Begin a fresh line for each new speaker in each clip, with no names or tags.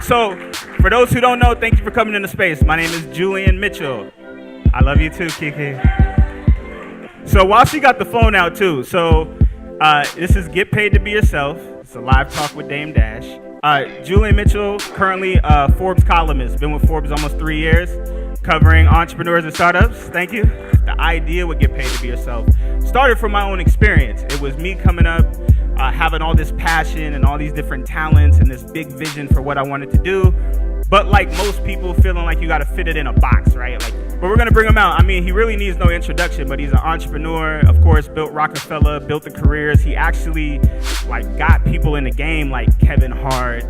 So, for those who don't know, thank you for coming into space. My name is Julian Mitchell. I love you too, Kiki. So while she got the phone out too, this is Get Paid to Be Yourself. It's a live talk with Dame Dash. Julian Mitchell, currently a Forbes columnist. Been with Forbes almost 3 years, covering entrepreneurs and startups. Thank you. The idea with Get Paid to Be Yourself started from my own experience. It was me coming up, having all this passion and all these different talents and this big vision for what I wanted to do. But like most people, feeling like you got to fit it in a box, right? But we're going to bring him out. I mean, he really needs no introduction, but he's an entrepreneur, of course, built Rockefeller, built the careers. He actually got people in the game like Kevin Hart,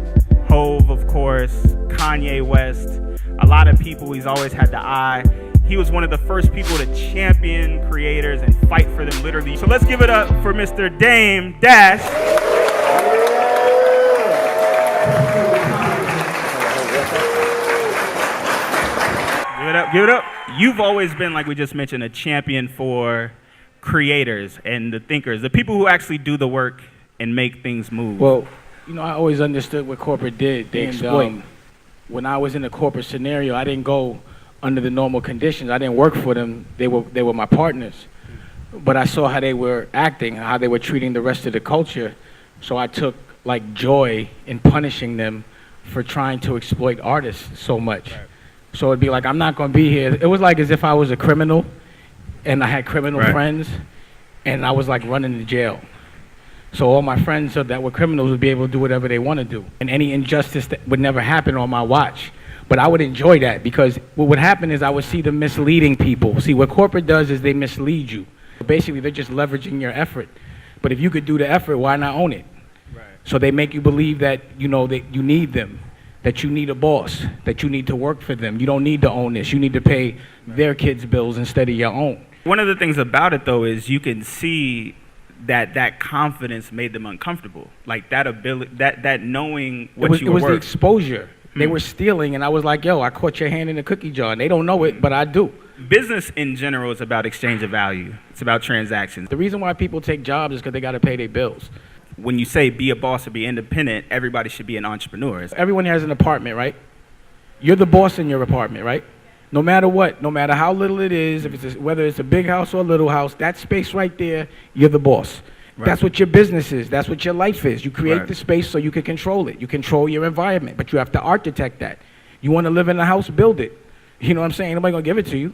Hove, of course, Kanye West, a lot of people he's always had the eye. He was one of the first people to champion creators and fight for them, literally. So let's give it up for Mr. Dame Dash. Give it up. You've always been, like we just mentioned, a champion for creators and the thinkers, the people who actually do the work and make things move.
Well, I always understood what corporate did. They exploit. When I was in a corporate scenario, I didn't go under the normal conditions. I didn't work for them. They were my partners. But I saw how they were acting, how they were treating the rest of the culture. So I took joy in punishing them for trying to exploit artists so much. Right. So it'd be like, I'm not going to be here. It was like as if I was a criminal and I had criminal friends and I was running to jail. So all my friends that were criminals would be able to do whatever they want to do. And any injustice that would never happen on my watch. But I would enjoy that because what would happen is I would see them misleading people. See, what corporate does is they mislead you. Basically, they're just leveraging your effort. But if you could do the effort, why not own it? Right. So they make you believe that, that you need them, that you need a boss, that you need to work for them. You don't need to own this. You need to pay their kids' bills instead of your own.
One of the things about it, though, is you can see that confidence made them uncomfortable. Like that ability, that knowing what you were worth.
It was the exposure. They were stealing, and I was like, yo, I caught your hand in the cookie jar. And they don't know it, but I do.
Business in general is about exchange of value. It's about transactions.
The reason why people take jobs is because they got to pay their bills.
When you say be a boss or be independent, everybody should be an entrepreneur.
Everyone has an apartment, right? You're the boss in your apartment, right? No matter what, no matter how little it is, whether it's a big house or a little house, that space right there, you're the boss. Right. That's what your business is. That's what your life is. You create the space so you can control it. You control your environment, but you have to architect that. You want to live in a house, build it. You know what I'm saying? Nobody going to give it to you.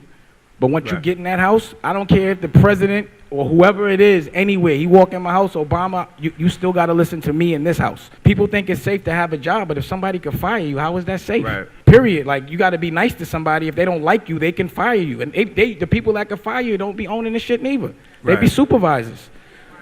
But once you get in that house, I don't care if the president or whoever it is, anywhere, he walk in my house, Obama, you still got to listen to me in this house. People think it's safe to have a job, but if somebody could fire you, how is that safe? Right. Period. You got to be nice to somebody. If they don't like you, they can fire you. And the people that can fire you don't be owning the shit neither. They be supervisors.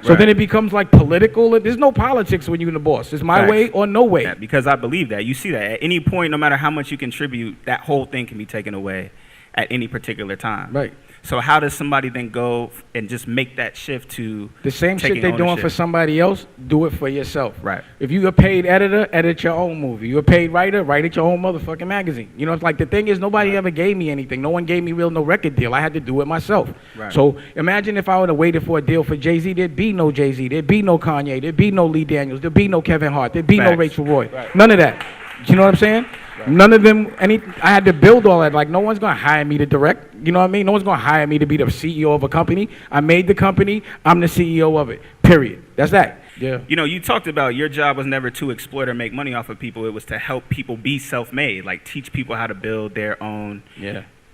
So then it becomes political. There's no politics when you're the boss. It's my way or no way.
Yeah, because I believe that. You see that at any point, no matter how much you contribute, that whole thing can be taken away at any particular time.
Right.
So how does somebody then go and just make that shift to
the same shit they're doing for somebody else, do it for yourself.
Right.
If you're a paid editor, edit your own movie. You're a paid writer, write it your own motherfucking magazine. It's the thing is nobody ever gave me anything. No one gave me no record deal. I had to do it myself. Right. So imagine if I would have waited for a deal for Jay-Z, there'd be no Jay-Z, there'd be no Kanye, there'd be no Lee Daniels, there'd be no Kevin Hart, there'd be no Rachel Roy. Right. None of that. You know what I'm saying? Right. None of them, I had to build all that. No one's going to hire me to direct. You know what I mean? No one's going to hire me to be the CEO of a company. I made the company. I'm the CEO of it. Period. That's that. Yeah.
You talked about your job was never to exploit or make money off of people. It was to help people be self-made, teach people how to build their own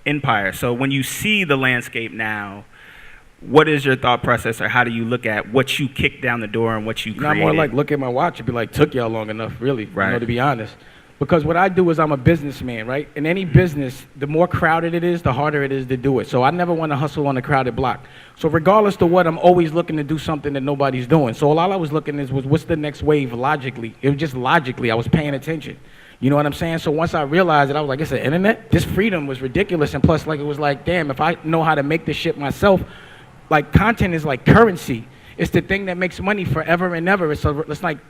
empire. So when you see the landscape now, what is your thought process, or how do you look at what you kicked down the door and what you created?
Not more look at my watch and be took y'all long enough, really, to be honest. Because what I do is I'm a businessman, right? In any business, the more crowded it is, the harder it is to do it. So I never want to hustle on a crowded block. So regardless of what, I'm always looking to do something that nobody's doing. So all I was looking at was what's the next wave logically. It was just logically. I was paying attention. You know what I'm saying? So once I realized it, I was like, it's the internet? This freedom was ridiculous. And plus, it was damn, if I know how to make this shit myself, content is like currency. It's the thing that makes money forever and ever. It's like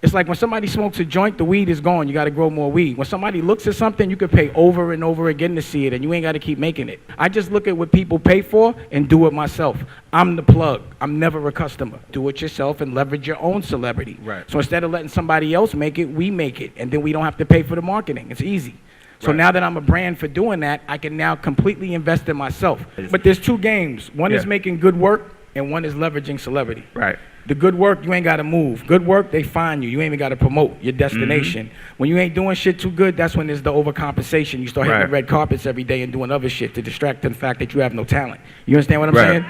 It's like when somebody smokes a joint, the weed is gone. You got to grow more weed. When somebody looks at something, you can pay over and over again to see it, and you ain't got to keep making it. I just look at what people pay for and do it myself. I'm the plug. I'm never a customer. Do it yourself and leverage your own celebrity.
Right.
So instead of letting somebody else make it, we make it, and then we don't have to pay for the marketing. It's easy. So now that I'm a brand for doing that, I can now completely invest in myself. But there's two games. One is making good work, and one is leveraging celebrity.
Right.
The good work, you ain't got to move. Good work, they find you. You ain't even got to promote your destination. When you ain't doing shit too good, that's when there's the overcompensation. You start hitting the red carpets every day and doing other shit to distract from the fact that you have no talent. You understand what I'm saying?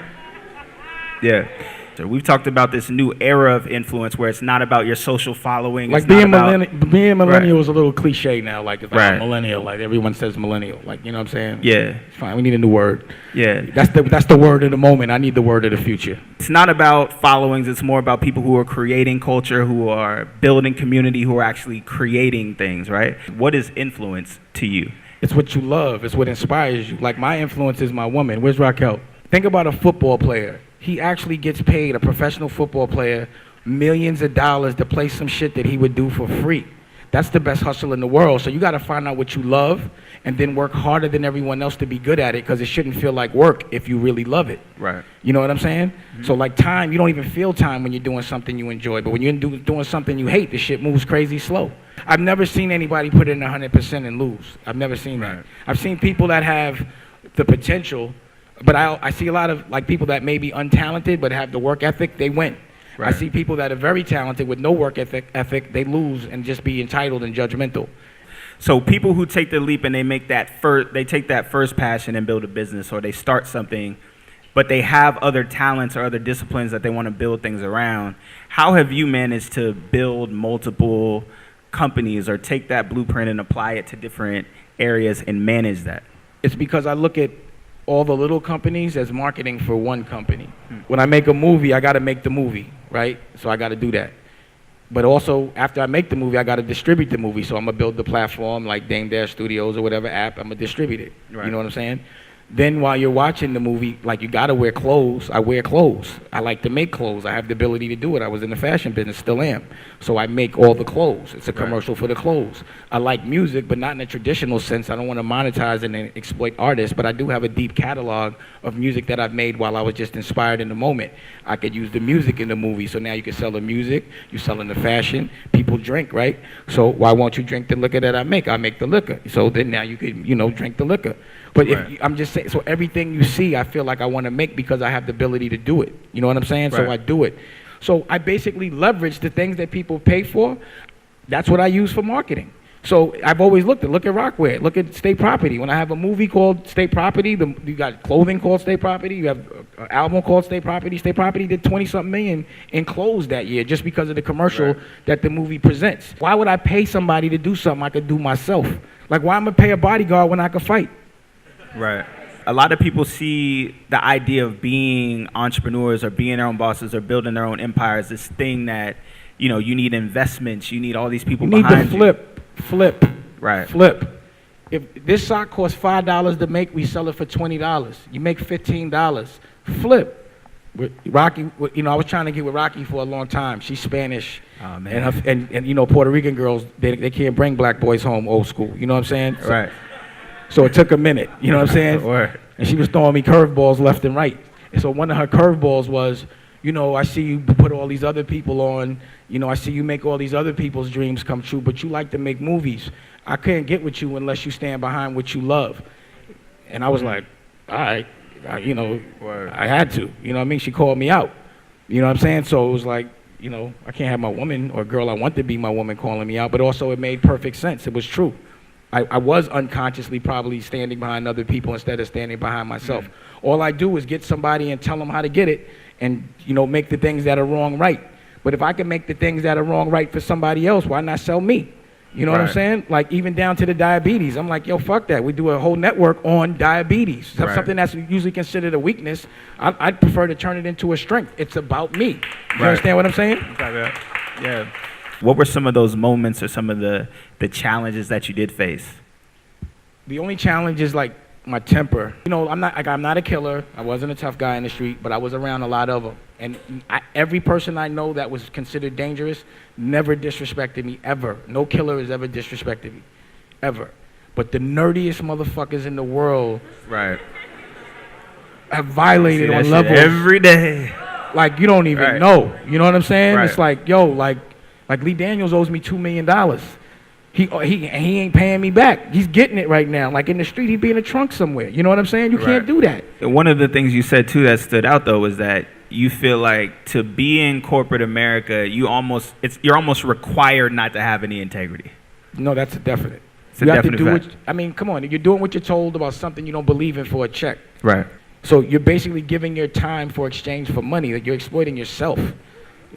Yeah. So we've talked about this new era of influence where it's not about your social following.
Like being millennial is a little cliche now. Like if I'm a millennial, like everyone says millennial. Like, you know what I'm saying?
Yeah.
It's fine. We need a new word.
Yeah.
That's the word of the moment. I need the word of the future.
It's not about followings. It's more about people who are creating culture, who are building community, who are actually creating things, right? What is influence to you?
It's what you love. It's what inspires you. Like my influence is my woman. Where's Raquel? Think about a football player. He actually gets paid, a professional football player, millions of dollars to play some shit that he would do for free. That's the best hustle in the world. So you got to find out what you love and then work harder than everyone else to be good at it, because it shouldn't feel like work if you really love it.
Right.
You know what I'm saying? So like time, you don't even feel time when you're doing something you enjoy. But when you're doing something you hate, the shit moves crazy slow. I've never seen anybody put in 100% and lose. I've never seen that. I've seen people that have the potential, but I see a lot of like people that may be untalented but have the work ethic, they win. I see people that are very talented with no work ethic, they lose and just be entitled and judgmental.
So people who take the leap and they make that they take that first passion and build a business, or they start something, but they have other talents or other disciplines that they want to build things around. How have you managed to build multiple companies or take that blueprint and apply it to different areas and manage that?
It's because I look at all the little companies as marketing for one company. When I make a movie, I got to make the movie, right? So I got to do that. But also, after I make the movie, I got to distribute the movie. So I'm going to build the platform like Dame Dash Studios or whatever app. I'm going to distribute it. Right. You know what I'm saying? Then while you're watching the movie, like you got to wear clothes. I wear clothes. I like to make clothes. I have the ability to do it. I was in the fashion business, still am. So I make all the clothes. It's a commercial for the clothes. I like music, but not in a traditional sense. I don't want to monetize and exploit artists, but I do have a deep catalog of music that I've made while I was just inspired in the moment. I could use the music in the movie. So now you can sell the music, you're selling the fashion, people drink, right? So why won't you drink the liquor that I make? I make the liquor. So then now you could, drink the liquor. But if I'm just saying, so everything you see, I feel like I want to make because I have the ability to do it. You know what I'm saying? So I do it. So I basically leverage the things that people pay for. That's what I use for marketing. So I've always look at Rockwear, look at State Property. When I have a movie called State Property, you got clothing called State Property, you have an album called State Property. State Property did 20-something million in clothes that year just because of the commercial that the movie presents. Why would I pay somebody to do something I could do myself? Like, why am I pay a bodyguard when I could fight?
Right. A lot of people see the idea of being entrepreneurs or being their own bosses or building their own empires, this thing that, you need investments, you need all these people behind you.
You need to flip.
Right.
Flip. If this sock costs $5 to make, we sell it for $20. You make $15. Flip. Rocky, I was trying to get with Rocky for a long time. She's Spanish.
Oh, man.
And Puerto Rican girls, they can't bring black boys home old school. You know what I'm saying?
Right.
So it took a minute, you know what I'm saying?
Word.
And she was throwing me curveballs left and right. And so one of her curveballs was, I see you put all these other people on, I see you make all these other people's dreams come true, but you like to make movies. I can't get with you unless you stand behind what you love. And I was like, all right,
Word.
I had to, you know what I mean? She called me out, you know what I'm saying? So it was like, I can't have my woman or girl I want to be my woman calling me out, but also it made perfect sense. It was true. I was unconsciously probably standing behind other people instead of standing behind myself. All I do is get somebody and tell them how to get it and, make the things that are wrong right. But if I can make the things that are wrong right for somebody else, why not sell me? You know what I'm saying? Like even down to the diabetes. I'm like, yo, fuck that. We do a whole network on diabetes. That's something that's usually considered a weakness. I'd prefer to turn it into a strength. It's about me. You understand what I'm saying?
Yeah. What were some of those moments or some of the challenges that you did face?
The only challenge is like my temper. You know, I'm not a killer. I wasn't a tough guy in the street, but I was around a lot of them. And every person I know that was considered dangerous never disrespected me, ever. No killer has ever disrespected me, ever. But the nerdiest motherfuckers in the world
Right.
have violated on
shit
levels
every day.
like you don't even
Right.
know. You know what I'm saying?
Right.
It's like, yo, like Lee Daniels owes me $2 million. He ain't paying me back. He's getting it right now. Like in the street, he'd be in a trunk somewhere. You know what I'm saying? You can't do that.
And one of the things you said too that stood out though was that you feel like to be in corporate America, you're almost required not to have any integrity.
No, that's a definite.
It's a definite fact.
I mean, come on. You're doing what you're told about something you don't believe in for a check.
Right.
So you're basically giving your time for exchange for money. Like you're exploiting yourself.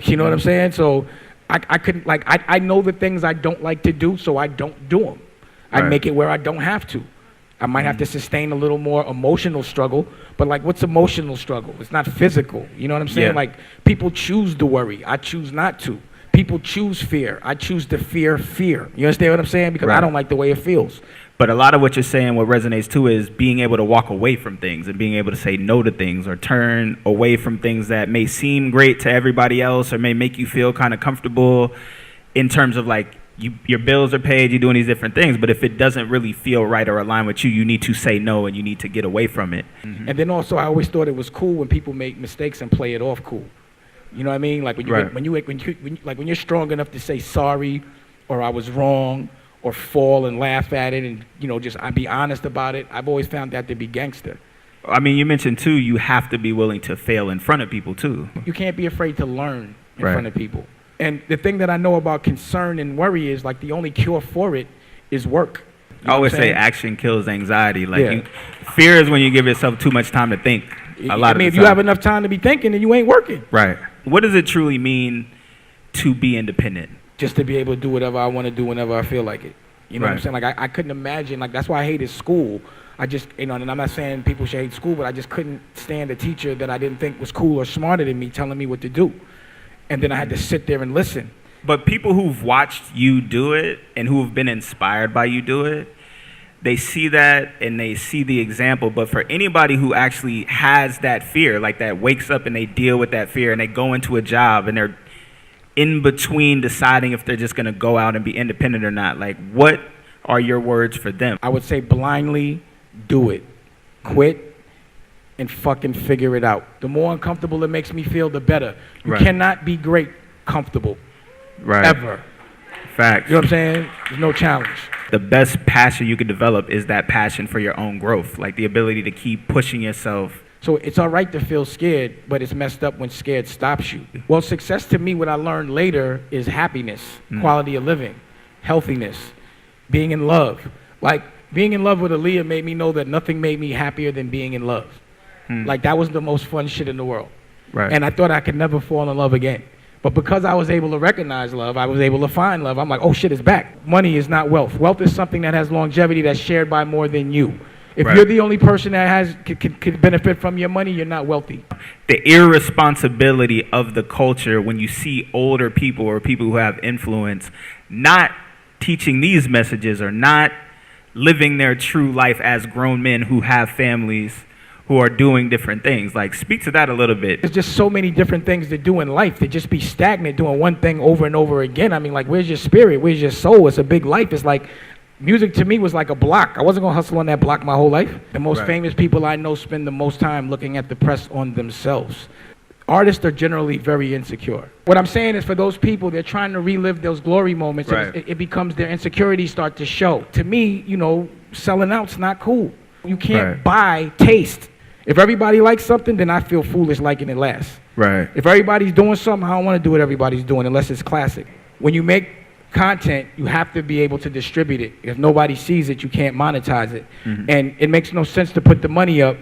You know what I'm saying? So I couldn't, like, I know the things I don't like to do, so I don't do them. I make it where I don't have to. I might have to sustain a little more emotional struggle, but like, what's emotional struggle? It's not physical. You know what I'm saying?
Yeah.
Like, people choose to worry. I choose not to. People choose fear. I choose to fear fear. You understand what I'm saying? Because I don't like the way it feels.
But a lot of what you're saying, what resonates too, is being able to walk away from things and being able to say no to things or turn away from things that may seem great to everybody else or may make you feel kind of comfortable in terms of like your bills are paid, you're doing these different things. But if it doesn't really feel right or align with you, you need to say no and you need to get away from it.
Mm-hmm. And then also, I always thought it was cool when people make mistakes and play it off cool. You know what I mean? Like when you're strong enough to say sorry or I was wrong, or fall and laugh at it and, you know, just I be honest about it. I've always found that to be gangster.
I mean, you mentioned, too, you have to be willing to fail in front of people, too.
You can't be afraid to learn in front of people. And the thing that I know about concern and worry is, like, the only cure for it is work. You know
I always say action kills anxiety. Like, fear is when you give yourself too much time to think.
If you have enough time to be thinking, then you ain't working.
Right. What does it truly mean to be independent?
Just to be able to do whatever I want to do whenever I feel like it. You know what I'm saying? Like, I couldn't imagine, like, that's why I hated school. I just, you know, and I'm not saying people should hate school, but I just couldn't stand a teacher that I didn't think was cool or smarter than me telling me what to do. And then I had to sit there and listen.
But people who've watched you do it and who have been inspired by you do it, they see that and they see the example. But for anybody who actually has that fear, like that wakes up and they deal with that fear and they go into a job and they're in between deciding if they're just going to go out and be independent or not, like, what are your words for them?
I would say blindly do it. Quit and fucking figure it out. The more uncomfortable it makes me feel, the better. You cannot be great comfortable. Ever.
Facts.
You know what I'm saying? There's no challenge.
The best passion you can develop is that passion for your own growth, like the ability to keep pushing yourself.
So it's all right to feel scared, but it's messed up when scared stops you. Well, success to me, what I learned later, is happiness, quality of living, healthiness, being in love. Like, being in love with Aaliyah made me know that nothing made me happier than being in love. Like, that was the most fun shit in the world. And I thought I could never fall in love again. But because I was able to recognize love, I was able to find love. I'm like, oh shit, it's back. Money is not wealth. Wealth is something that has longevity, that's shared by more than you. If you're the only person that can benefit from your money, you're not wealthy.
The irresponsibility of the culture when you see older people or people who have influence not teaching these messages or not living their true life as grown men who have families who are doing different things. Like, speak to that a little bit.
There's just so many different things to do in life. To just be stagnant doing one thing over and over again. I mean, like, where's your spirit? Where's your soul? It's a big life. It's like, music to me was like a block. I wasn't going to hustle on that block my whole life. The most famous people I know spend the most time looking at the press on themselves. Artists are generally very insecure. What I'm saying is, for those people, they're trying to relive those glory moments. It becomes their insecurities start to show. To me, you know, selling out's not cool. You can't buy taste. If everybody likes something, then I feel foolish liking it less. If everybody's doing something, I don't want to do what everybody's doing unless it's classic. When you make content, you have to be able to distribute it. If nobody sees it, you can't monetize it. And it makes no sense to put the money up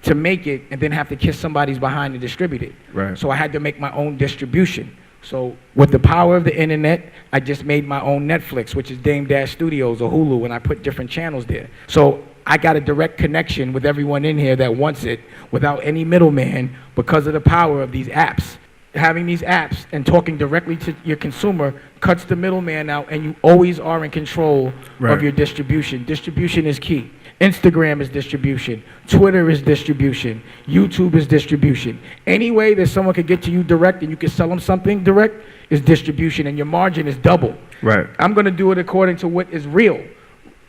to make it and then have to kiss somebody's behind to distribute it. So I had to make my own distribution. So with the power of the internet, I just made my own Netflix, which is Dame Dash Studios or Hulu, and I put different channels there. So I got a direct connection with everyone in here that wants it without any middleman because of the power of these apps. Having these apps and talking directly to your consumer cuts the middleman out, and you always are in control of your distribution. Distribution is key. Instagram is distribution. Twitter is distribution. YouTube is distribution. Any way that someone could get to you direct and you can sell them something direct is distribution, and your margin is double.
Right.
I'm going to do it according to what is real.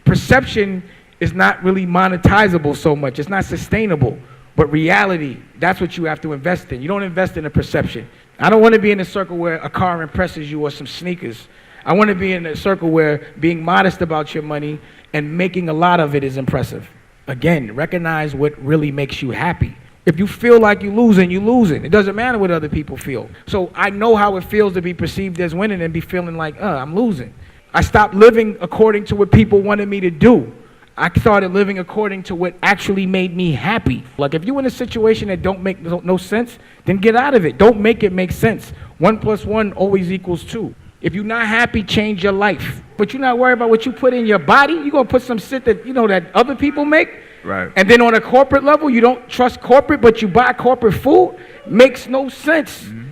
Perception is not really monetizable so much. It's not sustainable. But reality, that's what you have to invest in. You don't invest in a perception. I don't want to be in a circle where a car impresses you or some sneakers. I want to be in a circle where being modest about your money and making a lot of it is impressive. Again, recognize what really makes you happy. If you feel like you're losing, you're losing. It doesn't matter what other people feel. So I know how it feels to be perceived as winning and be feeling like, I'm losing. I stopped living according to what people wanted me to do. I started living according to what actually made me happy. Like if you're in a situation that don't make no sense, then get out of it. Don't make it make sense. 1 + 1 always equals 2. If you're not happy, change your life. But you're not worried about what you put in your body. You're going to put some shit that, that other people make.
Right.
And then on a corporate level, you don't trust corporate, but you buy corporate food. Makes no sense. Mm-hmm.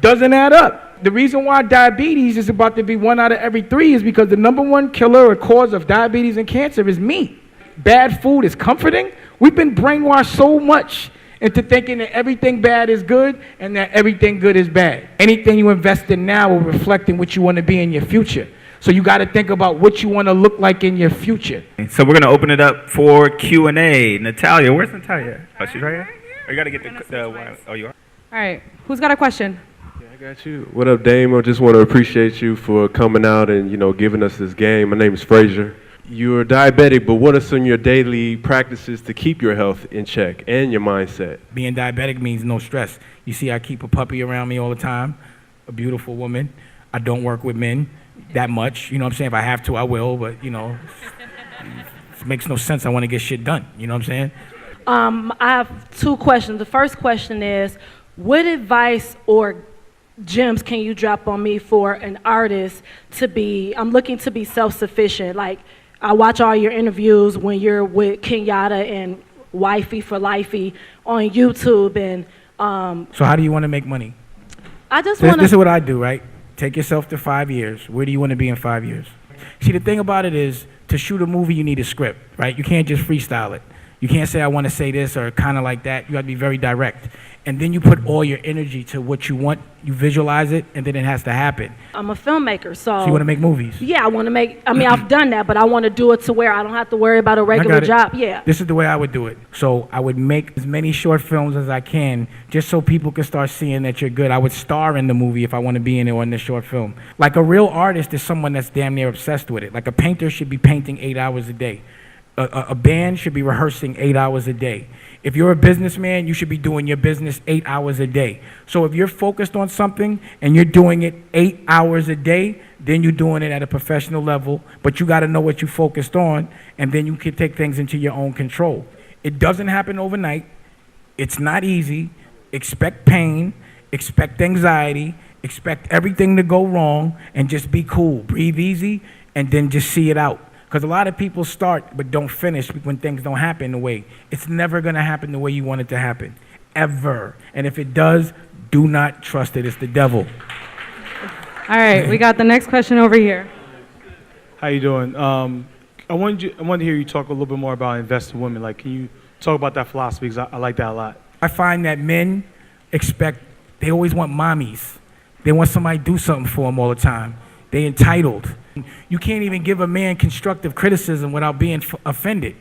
Doesn't add up. The reason why diabetes is about to be 1 out of every 3 is because the #1 killer or cause of diabetes and cancer is meat. Bad food is comforting. We've been brainwashed so much into thinking that everything bad is good and that everything good is bad. Anything you invest in now will reflect in what you want to be in your future. So you got to think about what you want to look like in your future.
So we're going to open it up for Q&A. Natalia, where's Natalia? Oh, she's right here? Oh, you got to get the oh, you are?
All right. Who's got a question?
Yeah, I got you. What up, Damon? I just want to appreciate you for coming out and, giving us this game. My name is Frazier. You're diabetic, but what are some of your daily practices to keep your health in check and your mindset?
Being diabetic means no stress. You see, I keep a puppy around me all the time, a beautiful woman. I don't work with men that much. You know what I'm saying? If I have to, I will, but, it makes no sense. I want to get shit done. You know what I'm saying?
I have 2 questions. The first question is, what advice or gems can you drop on me for an artist I'm looking to be self-sufficient? Like, I watch all your interviews when you're with Kenyatta and Wifey for Lifey on YouTube, and
So how do you want to make money?
I just want to.
This is what I do, right? Take yourself to 5 years. Where do you want to be in 5 years? See, the thing about it is, to shoot a movie, you need a script, right? You can't just freestyle it. You can't say, I want to say this or kind of like that. You have to be very direct. And then you put all your energy to what you want, you visualize it, and then it has to happen.
I'm a filmmaker, so
you want to make movies?
Yeah, I want to make, I've done that, but I want to do it to where I don't have to worry about a regular job. Yeah.
This is the way I would do it. So I would make as many short films as I can, just so people can start seeing that you're good. I would star in the movie if I want to be in it or in the short film. Like a real artist is someone that's damn near obsessed with it. Like a painter should be painting 8 hours a day. A band should be rehearsing 8 hours a day. If you're a businessman, you should be doing your business 8 hours a day. So if you're focused on something and you're doing it 8 hours a day, then you're doing it at a professional level, but you got to know what you focused on, and then you can take things into your own control. It doesn't happen overnight. It's not easy. Expect pain, expect anxiety, expect everything to go wrong, and just be cool. Breathe easy, and then just see it out. Because a lot of people start but don't finish when things don't happen the way. It's never going to happen the way you want it to happen, ever. And if it does, do not trust it. It's the devil.
All right, we got the next question over here.
How you doing? I wanted to hear you talk a little bit more about investing in women. Like, can you talk about that philosophy? Because I like that a lot.
I find that men they always want mommies. They want somebody to do something for them all the time. They entitled. You can't even give a man constructive criticism without being offended.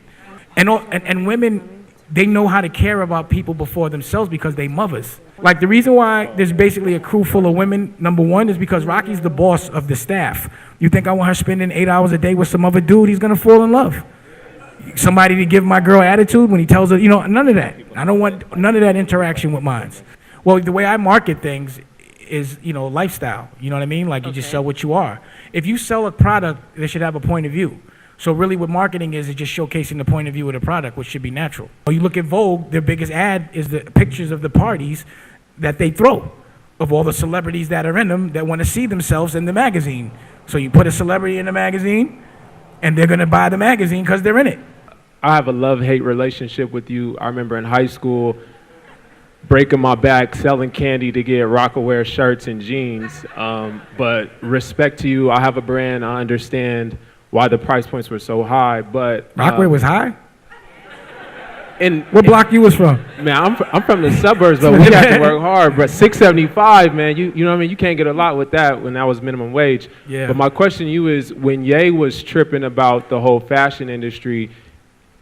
And women, they know how to care about people before themselves because they mothers. Like the reason why there's basically a crew full of women, number one, is because Rocky's the boss of the staff. You think I want her spending 8 hours a day with some other dude, he's gonna fall in love. Somebody to give my girl attitude when he tells her, none of that. I don't want none of that interaction with mine. Well, the way I market things is, lifestyle. You know what I mean? Like you just sell what you are. If you sell a product, they should have a point of view. So really what marketing is just showcasing the point of view of the product, which should be natural. Or you look at Vogue, their biggest ad is the pictures of the parties that they throw, of all the celebrities that are in them that want to see themselves in the magazine. So you put a celebrity in the magazine, and they're going to buy the magazine because they're in it.
I have a love-hate relationship with you. I remember in high school, breaking my back, selling candy to get Rockaware shirts and jeans. But respect to you, I have a brand, I understand why the price points were so high, but...
Rockaware was high?
And
What block you was from?
man, I'm from the suburbs, but we have to work hard. But $6.75, man, you know what I mean? You can't get a lot with that when that was minimum wage.
Yeah.
But my question to you is, when Ye was tripping about the whole fashion industry,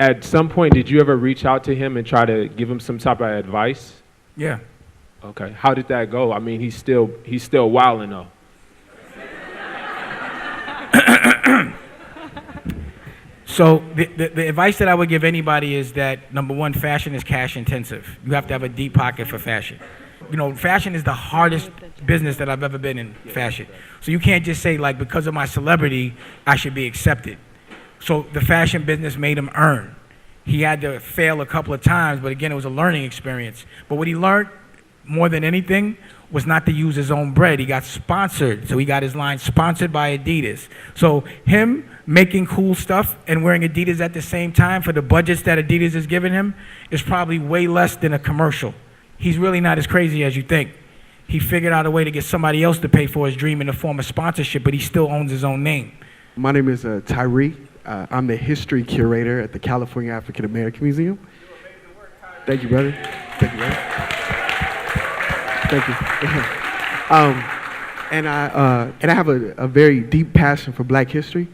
at some point, did you ever reach out to him and try to give him some type of advice?
Yeah.
Okay. How did that go? I mean, he's still wilding though.
So the advice that I would give anybody is that, number one, fashion is cash intensive. You have to have a deep pocket for fashion. You know, fashion is the hardest business that I've ever been in, fashion. So you can't just say, like, because of my celebrity, I should be accepted. So the fashion business made him earn. He had to fail a couple of times, but again, it was a learning experience. But what he learned more than anything was not to use his own bread. He got sponsored. So he got his line sponsored by Adidas. So him making cool stuff and wearing Adidas at the same time for the budgets that Adidas is giving him is probably way less than a commercial. He's really not as crazy as you think. He figured out a way to get somebody else to pay for his dream in the form of sponsorship, but he still owns his own name.
My name is Tyree. I'm the history curator at the California African American Museum. Thank you, brother. Thank you, brother. Thank you. And I have a very deep passion for Black history,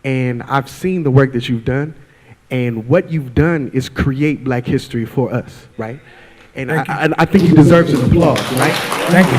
and I've seen the work that you've done, and what you've done is create Black history for us, right? And I think you deserve some applause, right?
Thank you.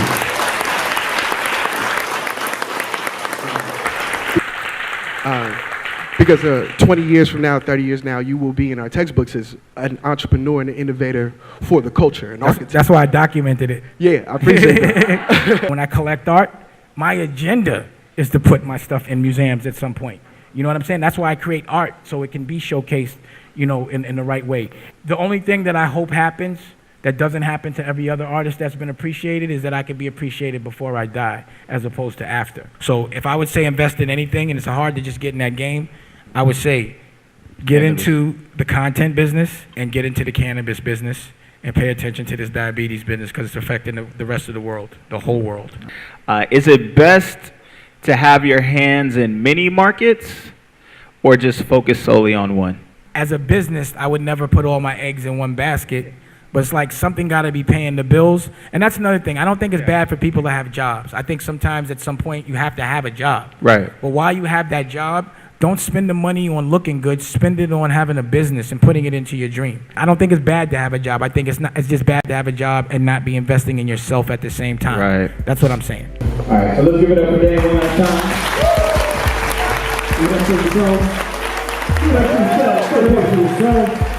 Because 20 years from now, 30 years now, you will be in our textbooks as an entrepreneur and an innovator for the culture and architecture.
That's why I documented it.
Yeah, I appreciate that.
When I collect art, my agenda is to put my stuff in museums at some point. You know what I'm saying? That's why I create art, so it can be showcased, you know, in the right way. The only thing that I hope happens that doesn't happen to every other artist that's been appreciated is that I can be appreciated before I die as opposed to after. So if I would say invest in anything, and it's hard to just get in that game, I would say get into the content business and get into the cannabis business and pay attention to this diabetes business because it's affecting the rest of the world, the whole world.
Is it best to have your hands in many markets or just focus solely on one?
As a business, I would never put all my eggs in one basket, but it's like something got to be paying the bills. And that's another thing. I don't think it's bad for people to have jobs. I think sometimes at some point you have to have a job.
Right.
But while you have that job, don't spend the money on looking good. Spend it on having a business and putting it into your dream. I don't think it's bad to have a job. I think it's just bad to have a job and not be investing in yourself at the same time.
Right.
That's what I'm saying.
All right, so let's give it up for Damon one last time. Give it up for yourself. Give it up for yourself.